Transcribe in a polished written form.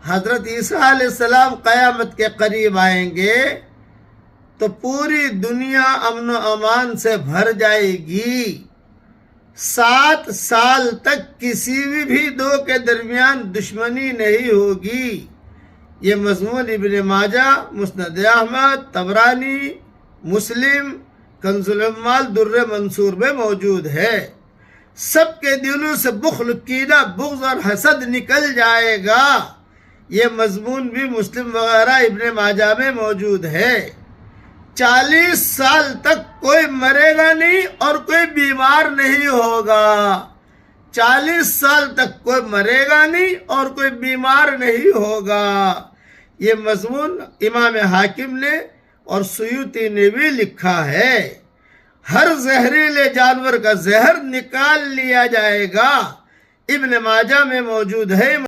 حضرت عیسیٰ علیہ السلام قیامت کے قریب آئیں گے تو پوری دنیا امن و امان سے بھر جائے گی. 7 سال تک کسی بھی دو کے درمیان دشمنی نہیں ہوگی. یہ مضمون ابن ماجہ، مسند احمد، طبرانی، مسلم، کنز العمال، در منصور میں موجود ہے. سب کے دلوں سے بخل، کینہ، بغض اور حسد نکل جائے گا. یہ مضمون بھی مسلم وغیرہ ابن ماجہ میں موجود ہے. 40 سال تک کوئی مرے گا نہیں اور کوئی بیمار نہیں ہوگا. 40 سال تک کوئی مرے گا نہیں اور کوئی بیمار نہیں ہوگا. یہ مضمون امام حاکم نے اور سیوطی نے بھی لکھا ہے. ہر زہریلے جانور کا زہر نکال لیا جائے گا. ابن ماجہ میں موجود ہے.